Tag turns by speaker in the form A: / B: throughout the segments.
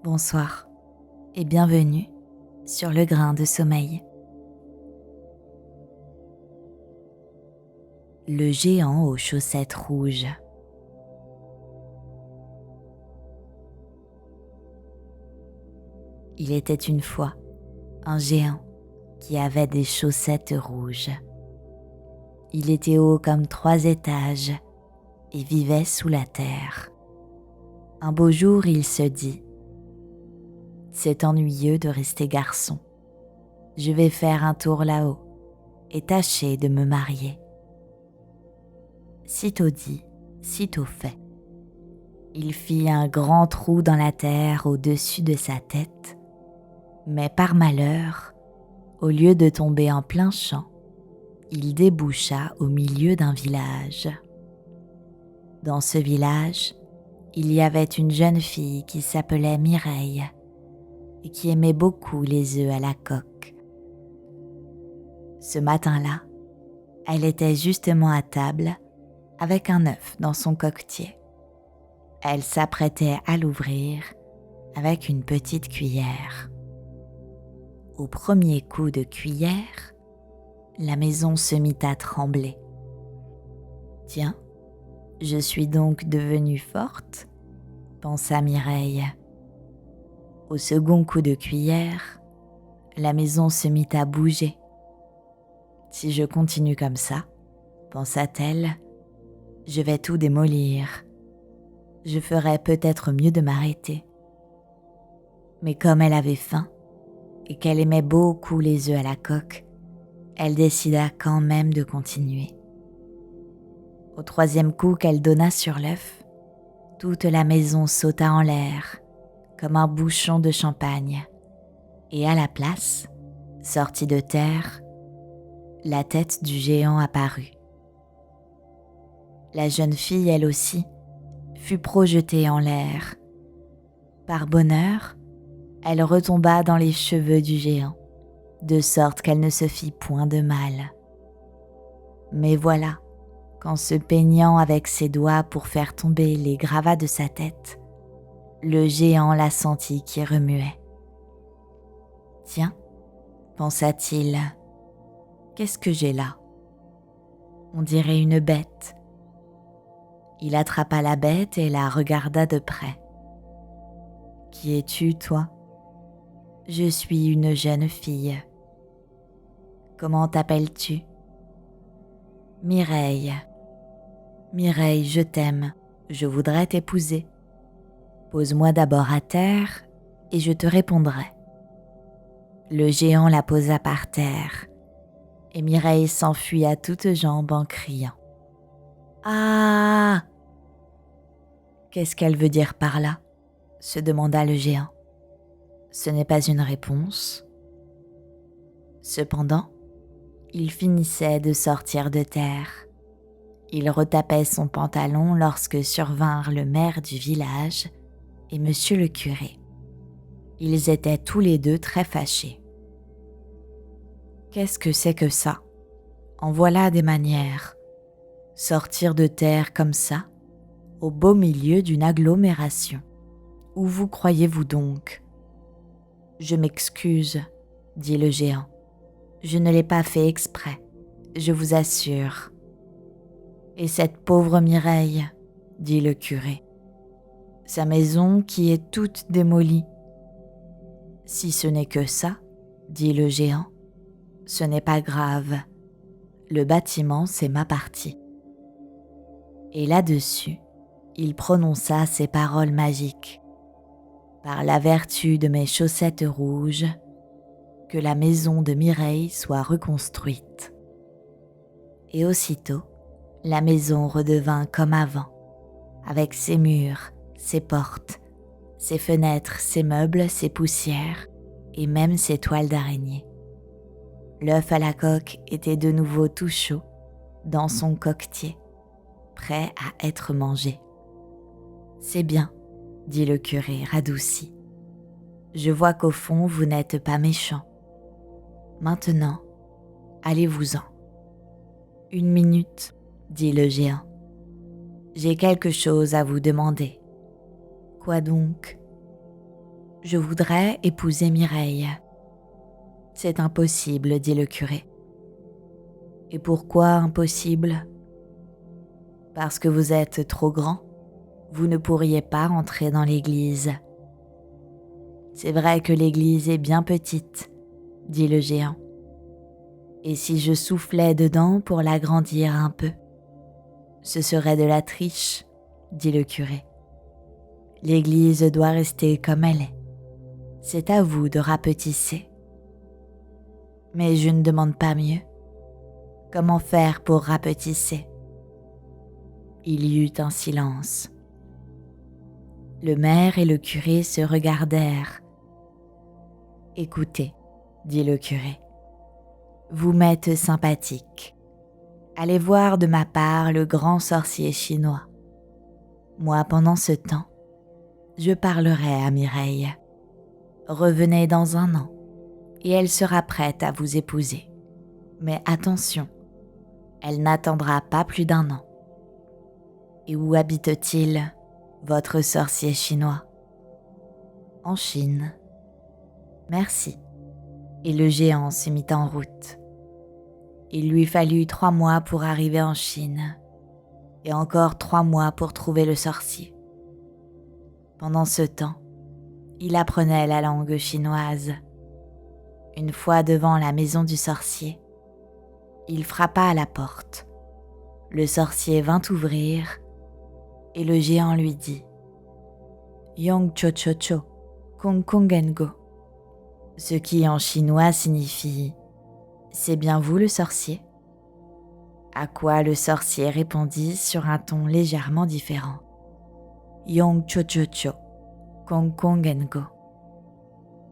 A: Bonsoir et bienvenue sur le grain de sommeil. Le géant aux chaussettes rouges. Il était une fois un géant qui avait des chaussettes rouges. Il était haut comme 3 étages et vivait sous la terre. Un beau jour, il se dit: c'est ennuyeux de rester garçon. Je vais faire un tour là-haut et tâcher de me marier. Sitôt dit, sitôt fait. Il fit un grand trou dans la terre au-dessus de sa tête, mais par malheur, au lieu de tomber en plein champ, il déboucha au milieu d'un village. Dans ce village, il y avait une jeune fille qui s'appelait Mireille et qui aimait beaucoup les œufs à la coque. Ce matin-là, elle était justement à table avec un œuf dans son coquetier. Elle s'apprêtait à l'ouvrir avec une petite cuillère. Au premier coup de cuillère, la maison se mit à trembler. « Tiens, je suis donc devenue forte », pensa Mireille. Au second coup de cuillère, la maison se mit à bouger. « Si je continue comme ça, » pensa-t-elle, « je vais tout démolir. Je ferais peut-être mieux de m'arrêter. » Mais comme elle avait faim et qu'elle aimait beaucoup les œufs à la coque, elle décida quand même de continuer. Au troisième coup qu'elle donna sur l'œuf, toute la maison sauta en l'air comme un bouchon de champagne, et à la place, sortie de terre, la tête du géant apparut. La jeune fille, elle aussi, fut projetée en l'air. Par bonheur, elle retomba dans les cheveux du géant, de sorte qu'elle ne se fit point de mal. Mais voilà, qu'en se peignant avec ses doigts pour faire tomber les gravats de sa tête, le géant la sentit qui remuait. « Tiens, » pensa-t-il, « qu'est-ce que j'ai là ? On dirait une bête. » Il attrapa la bête et la regarda de près. « Qui es-tu, toi ? » ?»« Je suis une jeune fille. »« Comment t'appelles-tu ? » ?»« Mireille. »« Mireille, je t'aime, je voudrais t'épouser. Pose-moi d'abord à terre et je te répondrai. » Le géant la posa par terre et Mireille s'enfuit à toutes jambes en criant. « Ah !»« Qu'est-ce qu'elle veut dire par là ?» se demanda le géant. Ce n'est pas une réponse. Cependant, il finissait de sortir de terre. Il retapait son pantalon lorsque survinrent le maire du village et monsieur le curé. Ils étaient tous les deux très fâchés. « Qu'est-ce que c'est que ça ? En voilà des manières. Sortir de terre comme ça, au beau milieu d'une agglomération. Où vous croyez-vous donc ? » ?»« Je m'excuse, » dit le géant. « Je ne l'ai pas fait exprès, je vous assure. »« Et cette pauvre Mireille, » dit le curé. « Sa maison qui est toute démolie. »« Si ce n'est que ça, » dit le géant, « ce n'est pas grave. Le bâtiment, c'est ma partie. » Et là-dessus, il prononça ces paroles magiques. « Par la vertu de mes chaussettes rouges, que la maison de Mireille soit reconstruite. » Et aussitôt, la maison redevint comme avant, avec ses murs, ses portes, ses fenêtres, ses meubles, ses poussières et même ses toiles d'araignée. L'œuf à la coque était de nouveau tout chaud, dans son coquetier, prêt à être mangé. « C'est bien, » dit le curé radouci. « Je vois qu'au fond vous n'êtes pas méchant. Maintenant, allez-vous-en. »« 1 minute, » dit le géant. « J'ai quelque chose à vous demander. »« Quoi donc ? » « Je voudrais épouser Mireille. »« C'est impossible, dit le curé. »« Et pourquoi impossible ? » ?»« Parce que vous êtes trop grand. Vous ne pourriez pas rentrer dans l'église. »« C'est vrai que l'église est bien petite, dit le géant. Et si je soufflais dedans pour l'agrandir un peu ? Ce serait de la triche, dit le curé. L'église doit rester comme elle est. C'est à vous de rapetisser. Mais je ne demande pas mieux. Comment faire pour rapetisser ? Il y eut un silence. Le maire et le curé se regardèrent. Écoutez, dit le curé. Vous m'êtes sympathique. Allez voir de ma part le grand sorcier chinois. Moi, pendant ce temps, je parlerai à Mireille. Revenez dans un an, et elle sera prête à vous épouser. Mais attention, elle n'attendra pas plus d'1 an. Et où habite-t-il, votre sorcier chinois ? En Chine. Merci. Et le géant se mit en route. Il lui fallut 3 mois pour arriver en Chine, et encore 3 mois pour trouver le sorcier. Pendant ce temps, il apprenait la langue chinoise. Une fois devant la maison du sorcier, il frappa à la porte. Le sorcier vint ouvrir, et le géant lui dit « Yong cho cho cho, kong kongengo », ce qui en chinois signifie « C'est bien vous le sorcier ?» À quoi le sorcier répondit sur un ton légèrement différent « Yong cho cho cho, kong kongengo »,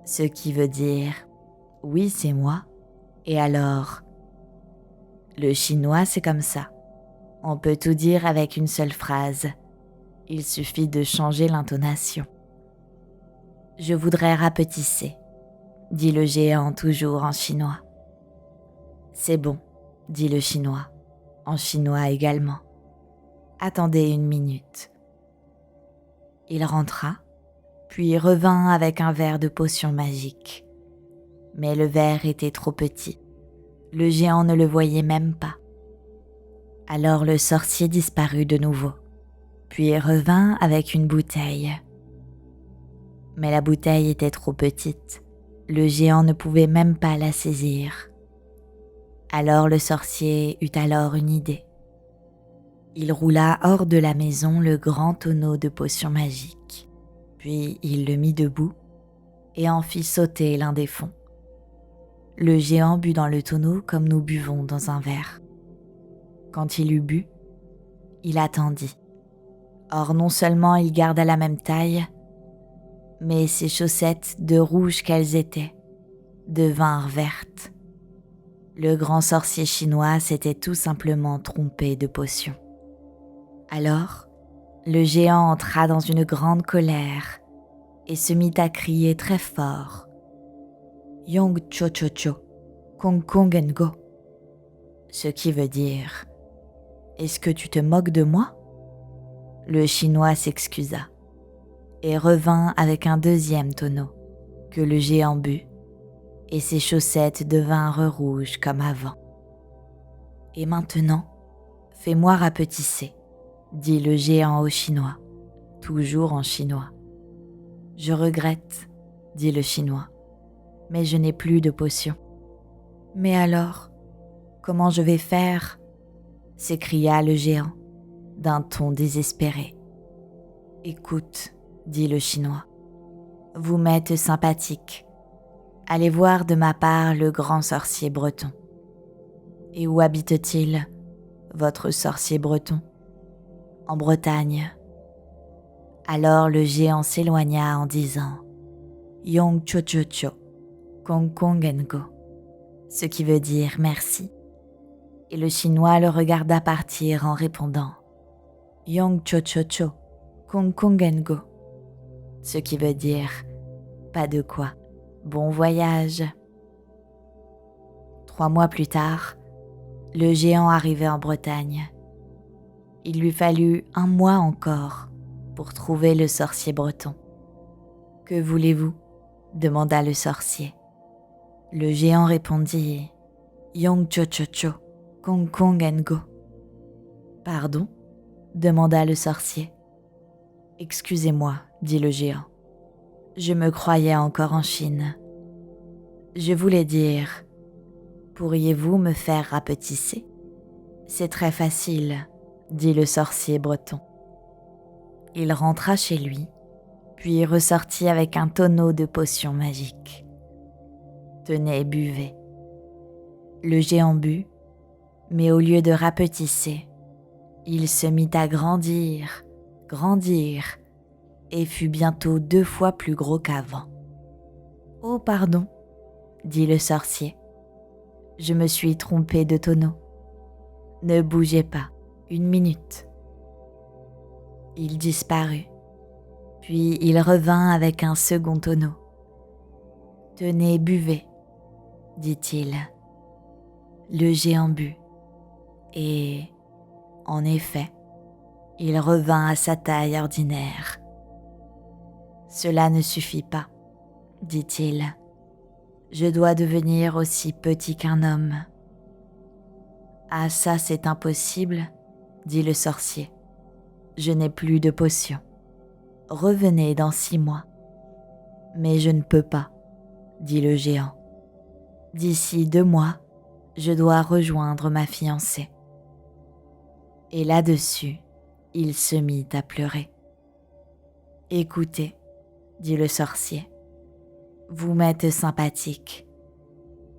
A: ce qui veut dire « Oui, c'est moi, et alors ?» Le chinois, c'est comme ça. On peut tout dire avec une seule phrase. Il suffit de changer l'intonation. « Je voudrais rapetisser », dit le géant toujours en chinois. « C'est bon, » dit le chinois, en chinois également. « Attendez 1 minute. » Il rentra, puis revint avec un verre de potion magique. Mais le verre était trop petit. Le géant ne le voyait même pas. Alors le sorcier disparut de nouveau, puis revint avec une bouteille. Mais la bouteille était trop petite. Le géant ne pouvait même pas la saisir. Alors le sorcier eut alors une idée. Il roula hors de la maison le grand tonneau de potions magiques, puis il le mit debout et en fit sauter l'un des fonds. Le géant but dans le tonneau comme nous buvons dans un verre. Quand il eut bu, il attendit. Or non seulement il garda la même taille, mais ses chaussettes, de rouges qu'elles étaient, devinrent vertes. Le grand sorcier chinois s'était tout simplement trompé de potion. Alors, le géant entra dans une grande colère et se mit à crier très fort « Yong cho cho cho, kong kongengo », ce qui veut dire « Est-ce que tu te moques de moi ?» Le chinois s'excusa et revint avec un 2e tonneau que le géant but, et ses chaussettes devinrent rouges comme avant. « Et maintenant, fais-moi rapetisser, » dit le géant au chinois, toujours en chinois. « Je regrette, » dit le chinois, « mais je n'ai plus de potion. »« Mais alors, comment je vais faire ?» s'écria le géant, d'un ton désespéré. « Écoute, » dit le chinois, « vous m'êtes sympathique. Allez voir de ma part le grand sorcier breton. » « Et où habite-t-il, votre sorcier breton ? » ?»« En Bretagne. » Alors le géant s'éloigna en disant « Yong cho cho cho, kong kongengo », ce qui veut dire merci. Et le chinois le regarda partir en répondant « Yong cho cho cho, kong kongengo », ce qui veut dire « pas de quoi, bon voyage ». 3 mois plus tard, le géant arrivait en Bretagne. Il lui fallut 1 mois encore pour trouver le sorcier breton. Que voulez-vous ? Demanda le sorcier. Le géant répondit « Yong cho cho cho, kong kong en go ». « Pardon ?» demanda le sorcier. « Excusez-moi, dit le géant. Je me croyais encore en Chine. Je voulais dire, pourriez-vous me faire rapetisser ? C'est très facile, dit le sorcier breton. Il rentra chez lui, puis ressortit avec un tonneau de potions magiques. Tenez, buvez. Le géant but, mais au lieu de rapetisser, il se mit à grandir, et fut bientôt 2 fois plus gros qu'avant. « Oh, pardon, » dit le sorcier. « Je me suis trompé de tonneau. Ne bougez pas, 1 minute. » Il disparut, puis il revint avec un second tonneau. « Tenez, buvez, » dit-il. Le géant but, et, en effet, il revint à sa taille ordinaire. « Cela ne suffit pas, » dit-il. « Je dois devenir aussi petit qu'un homme. »« Ah ça, c'est impossible, » dit le sorcier. « Je n'ai plus de potions. Revenez dans 6 mois. »« Mais je ne peux pas, » dit le géant. « D'ici 2 mois, je dois rejoindre ma fiancée. » Et là-dessus, il se mit à pleurer. « Écoutez, » dit le sorcier, « vous m'êtes sympathique.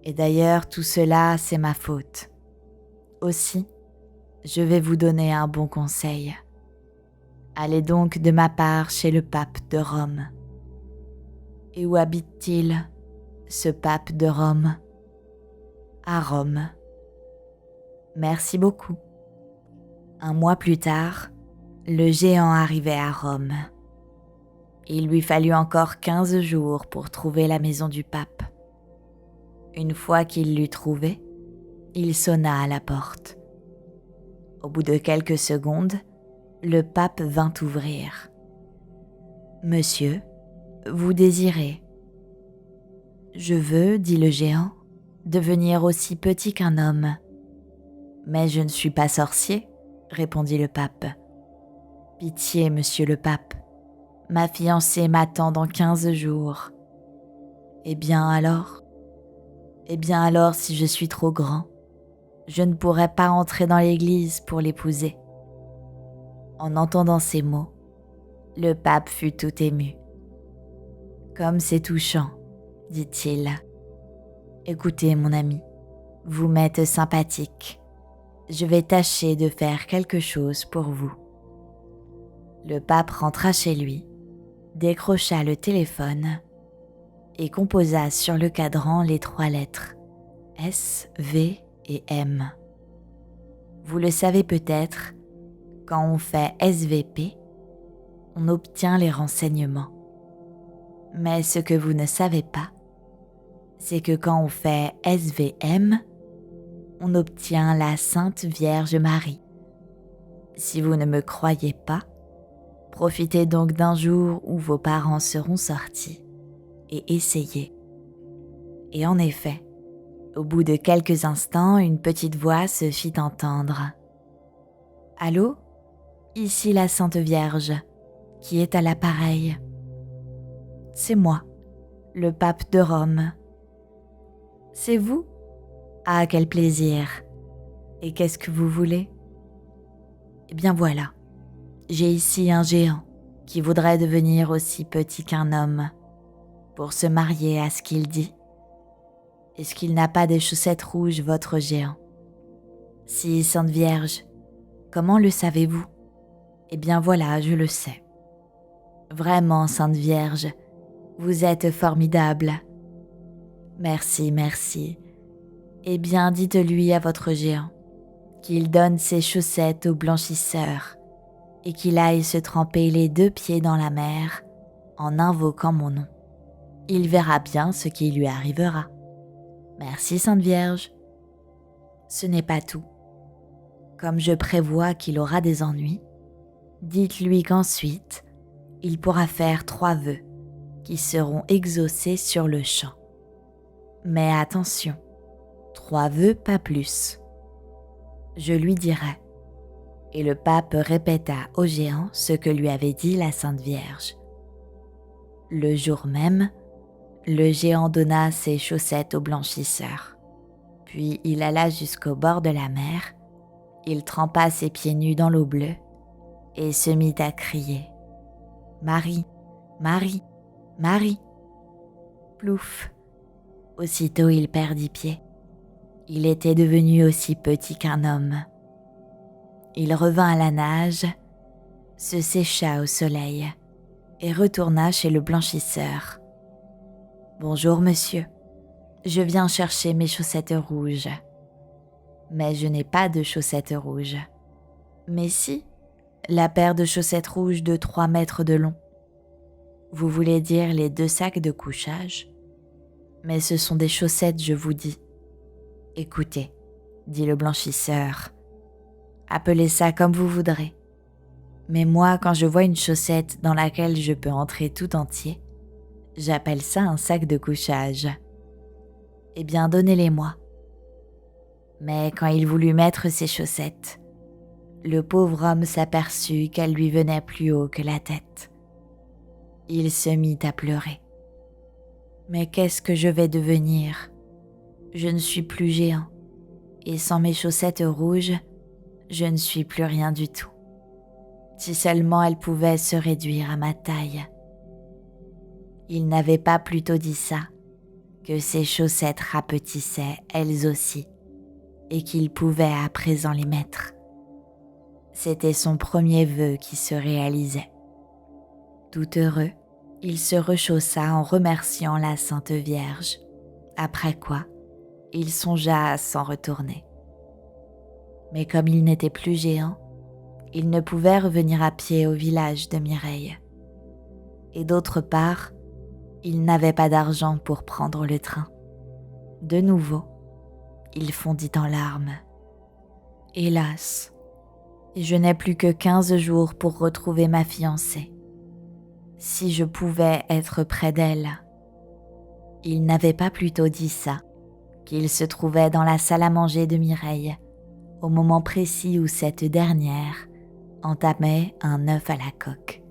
A: Et d'ailleurs, tout cela, c'est ma faute. Aussi, je vais vous donner un bon conseil. Allez donc de ma part chez le pape de Rome. » « Et où habite-t-il, ce pape de Rome ? » ?»« À Rome. »« Merci beaucoup. » 1 mois plus tard, le géant arrivait à Rome. Il lui fallut encore 15 jours pour trouver la maison du pape. Une fois qu'il l'eut trouvée, il sonna à la porte. Au bout de quelques secondes, le pape vint ouvrir. « Monsieur, vous désirez ? » « Je veux, dit le géant, devenir aussi petit qu'un homme. »« Mais je ne suis pas sorcier, » répondit le pape. « Pitié, monsieur le pape, ma fiancée m'attend dans 15 jours. »« Eh bien alors, si je suis trop grand, je ne pourrai pas entrer dans l'église pour l'épouser. » En entendant ces mots, le pape fut tout ému. « Comme c'est touchant, » dit-il. « Écoutez, mon ami, vous m'êtes sympathique. Je vais tâcher de faire quelque chose pour vous. » Le pape rentra chez lui, décrocha le téléphone et composa sur le cadran les 3 lettres S, V et M. Vous le savez peut-être, quand on fait SVP, on obtient les renseignements. Mais ce que vous ne savez pas, c'est que quand on fait SVM, on obtient la Sainte Vierge Marie. Si vous ne me croyez pas, profitez donc d'un jour où vos parents seront sortis et essayez. Et en effet, au bout de quelques instants, une petite voix se fit entendre. « Allô ? Ici la Sainte Vierge, qui est à l'appareil. »« C'est moi, le pape de Rome. »« C'est vous ? Ah, quel plaisir. Et qu'est-ce que vous voulez ? » « Eh bien voilà, j'ai ici un géant qui voudrait devenir aussi petit qu'un homme pour se marier à ce qu'il dit. Est-ce qu'il n'a pas des chaussettes rouges, votre géant ? Si, Sainte Vierge, comment le savez-vous ? Eh bien voilà, je le sais. Vraiment, Sainte Vierge, vous êtes formidable. Merci, merci. Eh bien, dites-lui à votre géant qu'il donne ses chaussettes au blanchisseur et qu'il aille se tremper les 2 pieds dans la mer en invoquant mon nom. Il verra bien ce qui lui arrivera. Merci, Sainte Vierge. Ce n'est pas tout. Comme je prévois qu'il aura des ennuis, dites-lui qu'ensuite, il pourra faire 3 vœux qui seront exaucés sur le champ. Mais attention, 3 vœux, pas plus. Je lui dirai. » Et le pape répéta au géant ce que lui avait dit la Sainte Vierge. Le jour même, le géant donna ses chaussettes au blanchisseur. Puis il alla jusqu'au bord de la mer, il trempa ses pieds nus dans l'eau bleue et se mit à crier « Marie, Marie, Marie !» Plouf! Aussitôt il perdit pied. Il était devenu aussi petit qu'un homme. Il revint à la nage, se sécha au soleil et retourna chez le blanchisseur. « Bonjour monsieur, je viens chercher mes chaussettes rouges. » « Mais je n'ai pas de chaussettes rouges. »« Mais si, la paire de chaussettes rouges de 3 mètres de long. »« Vous voulez dire les 2 sacs de couchage ? Mais ce sont des chaussettes, je vous dis. »« Écoutez, dit le blanchisseur, appelez ça comme vous voudrez. Mais moi, quand je vois une chaussette dans laquelle je peux entrer tout entier, j'appelle ça un sac de couchage. Eh bien, donnez-les-moi. » Mais quand il voulut mettre ses chaussettes, le pauvre homme s'aperçut qu'elles lui venaient plus haut que la tête. Il se mit à pleurer. « Mais qu'est-ce que je vais devenir ? Je ne suis plus géant, et sans mes chaussettes rouges, je ne suis plus rien du tout. Si seulement elles pouvaient se réduire à ma taille. » Il n'avait pas plutôt dit ça, que ses chaussettes rapetissaient elles aussi, et qu'il pouvait à présent les mettre. C'était son premier vœu qui se réalisait. Tout heureux, il se rechaussa en remerciant la Sainte Vierge, après quoi il songea à s'en retourner. Mais comme il n'était plus géant, il ne pouvait revenir à pied au village de Mireille. Et d'autre part, il n'avait pas d'argent pour prendre le train. De nouveau, il fondit en larmes. « Hélas, je n'ai plus que 15 jours pour retrouver ma fiancée. Si je pouvais être près d'elle. » Il n'avait pas plutôt dit ça qu'il se trouvait dans la salle à manger de Mireille, au moment précis où cette dernière entamait un œuf à la coque.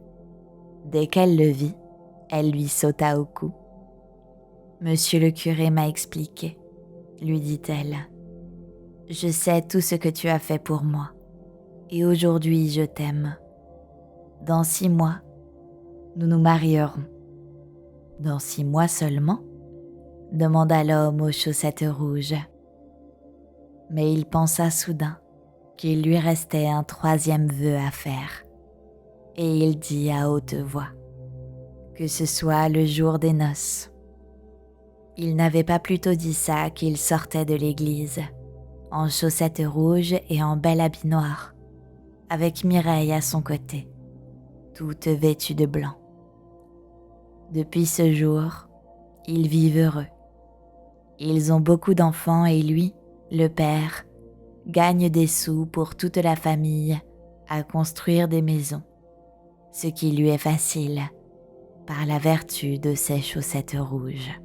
A: Dès qu'elle le vit, elle lui sauta au cou. « Monsieur le curé m'a expliqué, » lui dit-elle. « Je sais tout ce que tu as fait pour moi, et aujourd'hui je t'aime. Dans 6 mois, nous nous marierons. »« Dans 6 mois seulement ?» demanda l'homme aux chaussettes rouges. Mais il pensa soudain qu'il lui restait un 3e vœu à faire, et il dit à haute voix que ce soit le jour des noces. Il n'avait pas plutôt dit ça qu'il sortait de l'église, en chaussettes rouges et en bel habit noir, avec Mireille à son côté, toute vêtue de blanc. Depuis ce jour, ils vivent heureux. Ils ont beaucoup d'enfants et lui, le père, gagne des sous pour toute la famille à construire des maisons, ce qui lui est facile par la vertu de ses chaussettes rouges.